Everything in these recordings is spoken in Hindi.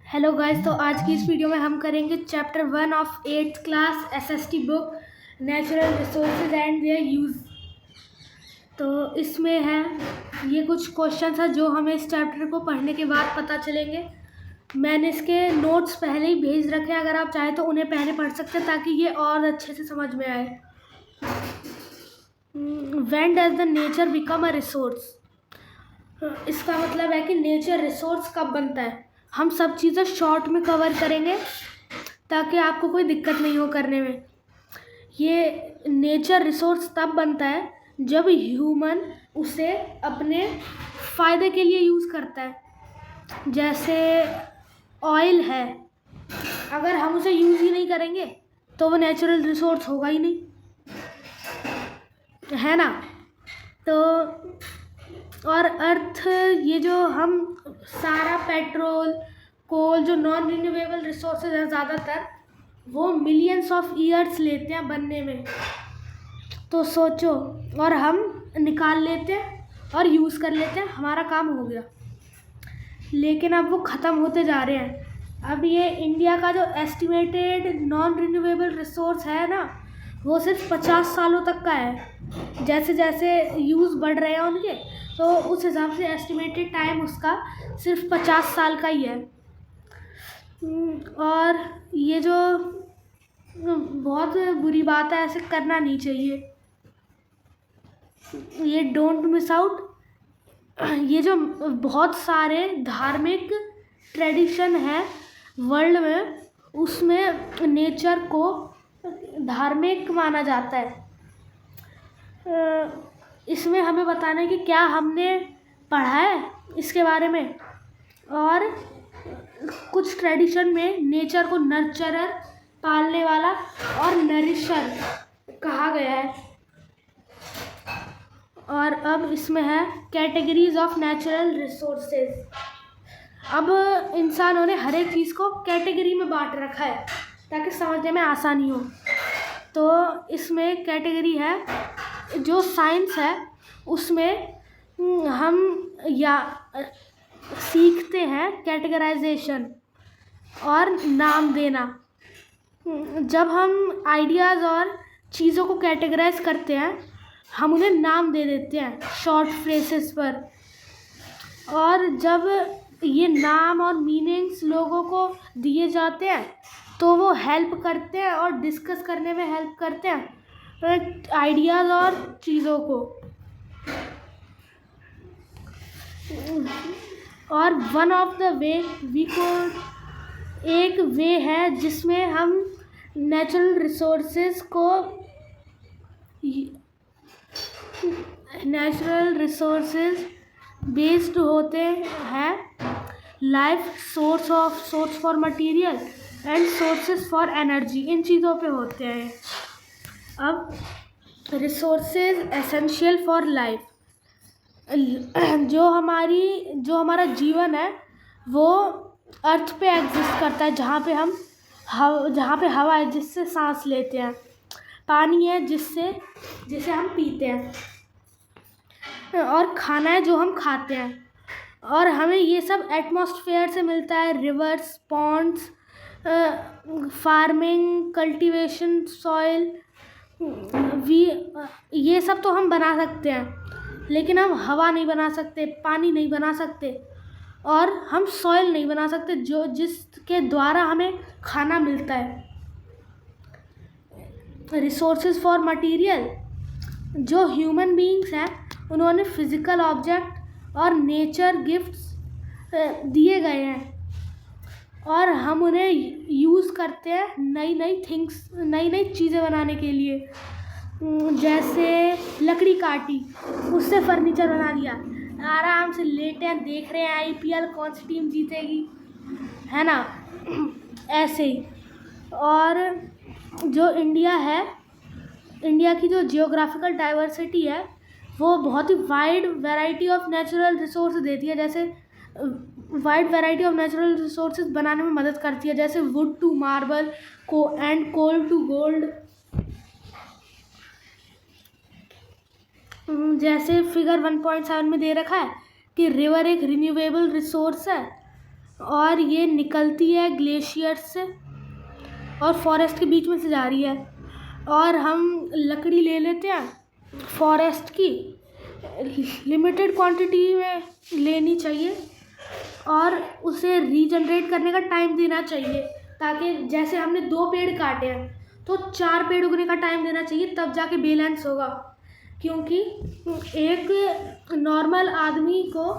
Hello guys. तो आज की इस वीडियो में हम करेंगे chapter 1 of 8th class SST book natural resources and there use. तो इसमें है ये कुछ क्वेश्चंस है जो हमें इस चैप्टर को पढ़ने के बाद पता चलेंगे। मैंने इसके नोट्स पहले ही भेज रखे हैं, अगर आप चाहें तो उन्हें पहले पढ़ सकते हैं ताकि ये और अच्छे से समझ में आए। When does the nature become a resource. इसका मतलब है कि नेचर रिसोर्स कब बनता है। हम सब चीज़ें शॉर्ट में कवर करेंगे ताकि आपको कोई दिक्कत नहीं हो करने में। ये नेचर रिसोर्स तब बनता है जब ह्यूमन उसे अपने फ़ायदे के लिए यूज़ करता है। जैसे ऑयल है, अगर हम उसे यूज़ ही नहीं करेंगे तो वो नेचुरल रिसोर्स होगा ही नहीं, है ना। तो और अर्थ, ये जो हम सारा पेट्रोल कोल जो नॉन रिन्यूएबल रिसोर्सेज हैं ज़्यादातर, वो मिलियंस ऑफ ईयर्स लेते हैं बनने में। तो सोचो, और हम निकाल लेते हैं और यूज़ कर लेते हैं, हमारा काम हो गया। लेकिन अब वो ख़त्म होते जा रहे हैं। अब ये इंडिया का जो एस्टिमेटेड नॉन रिन्यूएबल रिसोर्स है ना, वो सिर्फ 50 सालों तक का है। जैसे जैसे यूज़ बढ़ रहे हैं उनके, तो उस हिसाब से एस्टिमेटेड टाइम उसका सिर्फ 50 साल का ही है। और ये जो बहुत बुरी बात है, ऐसे करना नहीं चाहिए। ये डोंट मिस आउट। ये जो बहुत सारे धार्मिक ट्रेडिशन है वर्ल्ड में, उसमें नेचर को धार्मिक माना जाता है। इसमें हमें बताना है कि क्या हमने पढ़ा है इसके बारे में। और कुछ ट्रेडिशन में नेचर को नर्चरर, पालने वाला, और नरिशर कहा गया है। और अब इसमें है कैटेगरीज ऑफ नेचुरल रिसोर्सेज। अब इंसानों ने हर एक चीज़ को कैटेगरी में बांट रखा है ताकि समझने में आसानी हो। तो इसमें कैटेगरी है, जो साइंस है उसमें हम या सीखते हैं कैटेगराइजेशन और नाम देना। जब हम आइडियाज़ और चीज़ों को कैटेगराइज करते हैं, हम उन्हें नाम दे देते हैं शॉर्ट फ्रेसेस पर। और जब ये नाम और मीनिंग्स लोगों को दिए जाते हैं तो वो हेल्प करते हैं और डिस्कस करने में हेल्प करते हैं आइडियाज़ और चीज़ों को। और one of the way we को, एक वे है जिसमें हम नेचुरल रिसोर्सेज बेस्ड होते हैं। Life source for material and sources for energy, इन चीज़ों पे होते हैं। अब रिसोर्सेज एसेंशियल फॉर लाइफ। जो हमारा जीवन है वो अर्थ पे एग्जिस्ट करता है, जहाँ पे हवा है जिससे सांस लेते हैं, पानी है जिसे हम पीते हैं, और खाना है जो हम खाते हैं। और हमें ये सब एटमॉस्फेयर से मिलता है, rivers, ponds, farming, cultivation, soil. ये सब तो हम बना सकते हैं, लेकिन हम हवा नहीं बना सकते, पानी नहीं बना सकते, और हम सॉइल नहीं बना सकते जिसके द्वारा हमें खाना मिलता है। रिसोर्सेज फॉर मटेरियल, जो ह्यूमन बीइंग्स हैं उन्होंने फिज़िकल ऑब्जेक्ट और नेचर गिफ्ट्स दिए गए हैं, और हम उन्हें यूज़ करते हैं नई नई चीज़ें बनाने के लिए। जैसे लकड़ी काटी, उससे फर्नीचर बना दिया, आराम से लेटे हैं, देख रहे हैं आईपीएल कौन सी टीम जीतेगी, है ना। ऐसे ही। और जो इंडिया की जो जियोग्राफिकल डाइवर्सिटी है, वो बहुत ही wide variety of natural resource देती है। जैसे wide variety of natural resources बनाने में मदद करती है, जैसे wood to marble and coal to gold. जैसे फिगर 1.7 में दे रखा है कि रिवर एक रिन्यूएबल रिसोर्स है, और ये निकलती है ग्लेशियर्स से और फॉरेस्ट के बीच में से जा रही है। और हम लकड़ी ले लेते हैं फॉरेस्ट की, लिमिटेड क्वांटिटी में लेनी चाहिए और उसे रीजनरेट करने का टाइम देना चाहिए, ताकि जैसे हमने 2 पेड़ काटे हैं तो 4 पेड़ उगने का टाइम देना चाहिए, तब जाके बैलेंस होगा। क्योंकि एक नॉर्मल आदमी को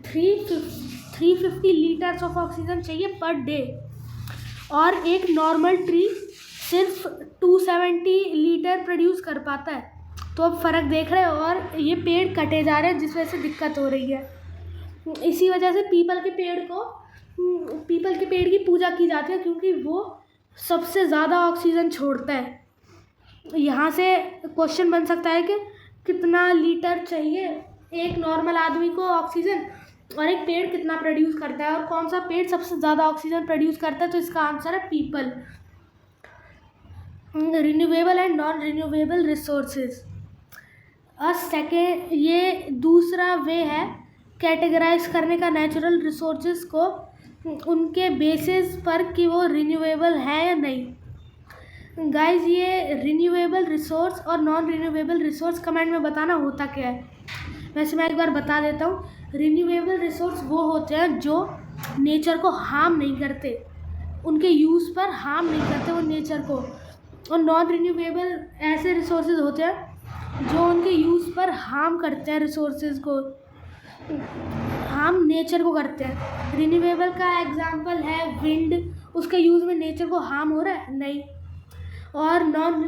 350 लीटर्स ऑफ ऑक्सीजन चाहिए पर डे, और एक नॉर्मल ट्री सिर्फ 270 लीटर प्रोड्यूस कर पाता है। तो अब फ़र्क देख रहे हो, और ये पेड़ कटे जा रहे हैं जिस वजह से दिक्कत हो रही है। इसी वजह से पीपल के पेड़ की पूजा की जाती है, क्योंकि वो सबसे ज़्यादा ऑक्सीजन छोड़ता है। यहाँ से क्वेश्चन बन सकता है कि कितना लीटर चाहिए एक नॉर्मल आदमी को ऑक्सीजन, और एक पेड़ कितना प्रोड्यूस करता है, और कौन सा पेड़ सबसे ज़्यादा ऑक्सीजन प्रोड्यूस करता है। तो इसका आंसर है people. Renewable and non renewable resources. Second, ये दूसरा वे है कैटेगराइज करने का नेचुरल रिसोर्सेज को उनके बेसिस पर कि वो रिन्यूएबल है या नहीं। गाइस, ये रिन्यूएबल रिसोर्स और नॉन रिन्यूएबल रिसोर्स कमेंट में बताना होता क्या है। वैसे मैं एक बार बता देता हूँ। रिन्यूएबल रिसोर्स वो होते हैं जो नेचर को हार्म नहीं करते, उनके यूज़ पर हार्म नहीं करते वो नेचर को। और नॉन रिन्यूएबल ऐसे रिसोर्सेज होते हैं जो उनके यूज़ पर हार्म करते हैं, रिसोर्सेज को हार्म नेचर को करते हैं। रिन्यूएबल का एग्जांपल है विंड, उसके यूज़ में नेचर को हार्म हो रहा है? नहीं। और नॉन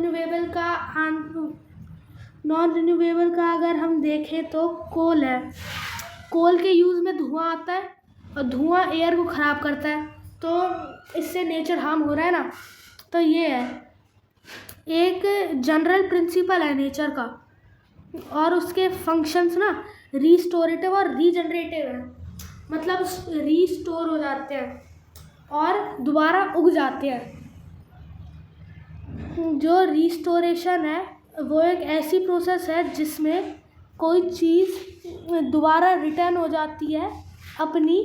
रिन्यूएबल का अगर हम देखें तो कोल है। कोल के यूज़ में धुआं आता है और धुआं एयर को ख़राब करता है, तो इससे नेचर हार्म हो रहा है ना। तो ये है एक जनरल प्रिंसिपल है नेचर का, और उसके फंक्शंस ना रिस्टोरेटिव और रीजनरेटिव है। मतलब रीस्टोर हो जाते हैं और दोबारा उग जाते हैं। जो रिस्टोरेशन है वो एक ऐसी प्रोसेस है जिसमें कोई चीज़ दोबारा रिटर्न हो जाती है अपनी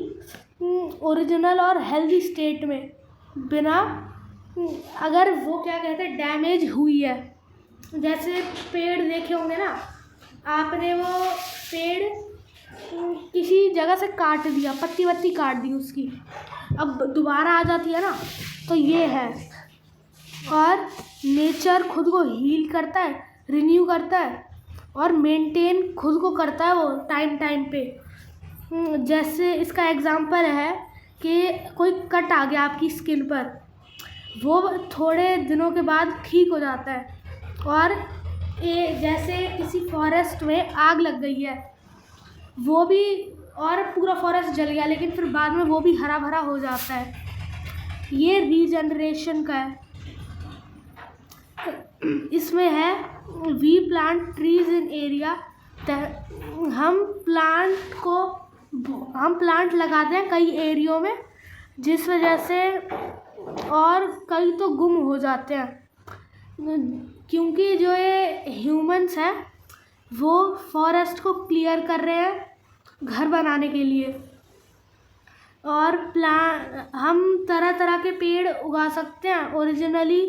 ओरिजिनल और हेल्दी स्टेट में, बिना अगर वो क्या कहते हैं डैमेज हुई है। जैसे पेड़ देखे होंगे ना आपने, वो पेड़ किसी जगह से काट दिया, पत्ती वत्ती काट दी उसकी, अब दोबारा आ जाती है ना, तो ये है। और नेचर खुद को हील करता है, रिन्यू करता है और मेंटेन खुद को करता है वो टाइम टाइम पे। जैसे इसका एग्जांपल है कि कोई कट आ गया आपकी स्किन पर, वो थोड़े दिनों के बाद ठीक हो जाता है। और जैसे किसी फॉरेस्ट में आग लग गई है, वो भी, और पूरा फॉरेस्ट जल गया, लेकिन फिर बाद में वो भी हरा भरा हो जाता है। ये रीजनरेशन का है। इसमें है we plant trees in area. हम प्लांट लगाते हैं कई एरियो में, जिस वजह से, और कई तो गुम हो जाते हैं, क्योंकि जो ये ह्यूमंस हैं वो फॉरेस्ट को क्लियर कर रहे हैं घर बनाने के लिए। और हम तरह तरह के पेड़ उगा सकते हैं ओरिजिनली,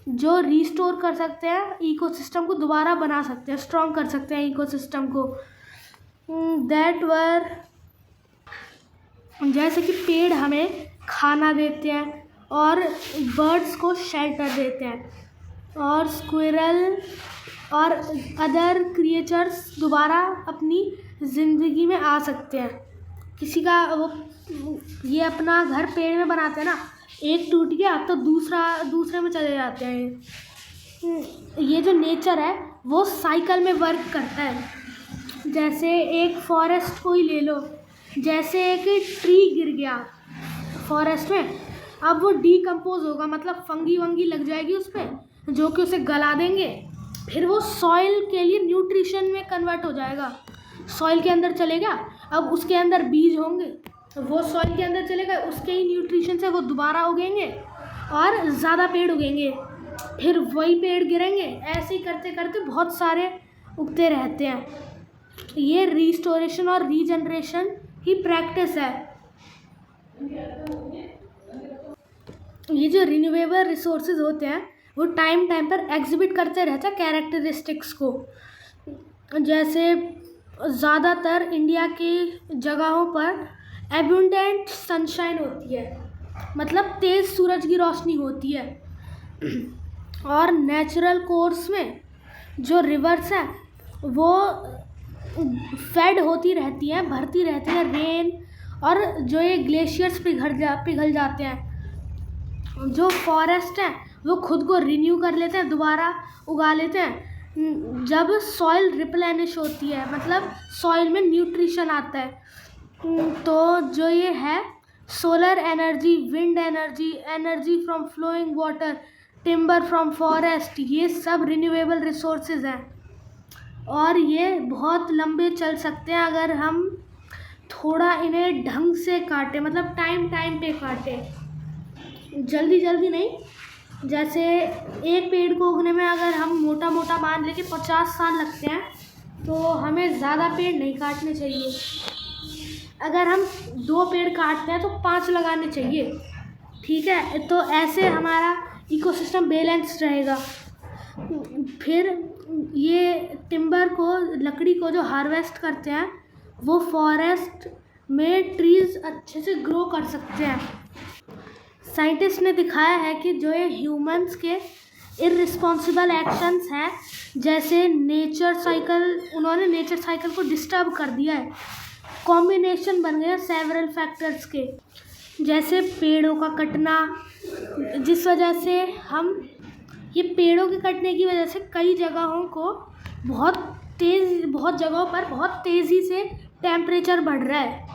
जो रिस्टोर कर सकते हैं इकोसिस्टम को, दोबारा बना सकते हैं, स्ट्रॉन्ग कर सकते हैं इकोसिस्टम को। जैसे कि पेड़ हमें खाना देते हैं और बर्ड्स को शेल्टर देते हैं, और स्क्विरल और अदर क्रिएचर्स दोबारा अपनी ज़िंदगी में आ सकते हैं। किसी का वो ये अपना घर पेड़ में बनाते हैं ना, एक टूट गया तो दूसरे में चले जाते हैं। ये जो नेचर है वो साइकिल में वर्क करता है। जैसे एक फॉरेस्ट को ही ले लो, जैसे एक ट्री गिर गया फॉरेस्ट में, अब वो डीकम्पोज होगा, मतलब फंगी वंगी लग जाएगी उस पर, जो कि उसे गला देंगे, फिर वो सॉइल के लिए न्यूट्रिशन में कन्वर्ट हो जाएगा, सॉइल के अंदर चलेगा। अब उसके अंदर बीज होंगे, वो सॉइल के अंदर चलेगा, उसके ही न्यूट्रिशन से वो दोबारा उगेंगे और ज़्यादा पेड़ उगेंगे, फिर वही पेड़ गिरेंगे। ऐसे ही करते करते बहुत सारे उगते रहते हैं। ये रिस्टोरेशन और रीजनरेशन ही प्रैक्टिस है। ये जो रिन्यूएबल रिसोर्सेज होते हैं वो टाइम टाइम पर एग्जिबिट करते रहते हैं कैरेक्टरिस्टिक्स को। जैसे ज़्यादातर इंडिया की जगहों पर एबुंडेंट सनशाइन होती है, मतलब तेज़ सूरज की रोशनी होती है। और नेचुरल कोर्स में जो रिवर्स है वो फेड होती रहती हैं, भरती रहती है रेन, और जो ये ग्लेशियर्स पिघल जाते हैं। जो फॉरेस्ट हैं वो खुद को रिन्यू कर लेते हैं, दोबारा उगा लेते हैं जब सॉइल रिप्लेनिश होती है, मतलब सॉइल में न्यूट्रिशन आता है। तो जो ये है solar energy, wind energy, energy from flowing water, timber from forest, ये सब रिन्यूएबल रिसोर्सेज हैं और ये बहुत लंबे चल सकते हैं अगर हम थोड़ा इन्हें ढंग से काटें, मतलब टाइम टाइम पे काटें, जल्दी जल्दी नहीं। जैसे एक पेड़ को उगने में अगर हम मोटा मोटा मान लें कि 50 साल लगते हैं, तो हमें ज़्यादा पेड़ नहीं काटने चाहिए। अगर हम 2 पेड़ काटते हैं तो 5 लगाने चाहिए, ठीक है। तो ऐसे हमारा इकोसिस्टम बैलेंस रहेगा। फिर ये टिम्बर को, लकड़ी को जो हार्वेस्ट करते हैं वो फॉरेस्ट में ट्रीज़ अच्छे से ग्रो कर सकते हैं। साइंटिस्ट ने दिखाया है कि जो ये ह्यूमंस के इररिस्पॉन्सिबल एक्शंस हैं, जैसे नेचर साइकिल, उन्होंने नेचर साइकिल को डिस्टर्ब कर दिया है। कॉम्बिनेशन बन गया सेवरल फैक्टर्स के, जैसे पेड़ों का कटना, जिस वजह से हम ये पेड़ों के कटने की वजह से कई जगहों को बहुत जगहों पर बहुत तेज़ी से टेम्परेचर बढ़ रहा है।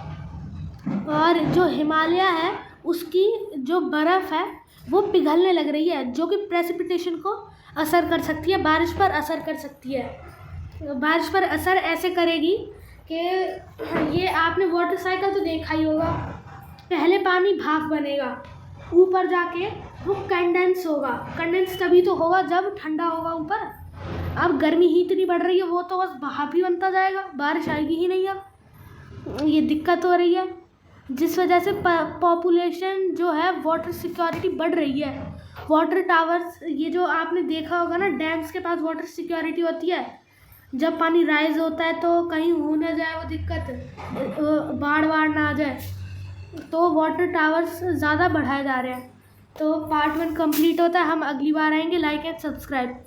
और जो हिमालय है उसकी जो बर्फ़ है वो पिघलने लग रही है, जो कि प्रेसिपिटेशन को असर कर सकती है, बारिश पर असर कर सकती है। बारिश पर असर ऐसे करेगी कि ये आपने वाटर साइकिल तो देखा ही होगा, पहले पानी भाप बनेगा, ऊपर जाके वो कंडेंस होगा। कंडेंस तभी तो होगा जब ठंडा होगा ऊपर। अब गर्मी ही इतनी बढ़ रही है, वो तो बस भाप ही बनता जाएगा, बारिश आएगी ही नहीं। अब ये दिक्कत हो रही है, जिस वजह से पॉपुलेशन जो है, वाटर सिक्योरिटी बढ़ रही है। वाटर टावर्स, ये जो आपने देखा होगा ना, डैम्स के पास वाटर सिक्योरिटी होती है। जब पानी राइज होता है तो कहीं हो ना जाए वो दिक्कत, बाढ़ ना आ जाए, तो वाटर टावर्स ज़्यादा बढ़ाए जा रहे हैं। तो पार्ट 1 कंप्लीट होता है, हम अगली बार आएंगे। Like and subscribe.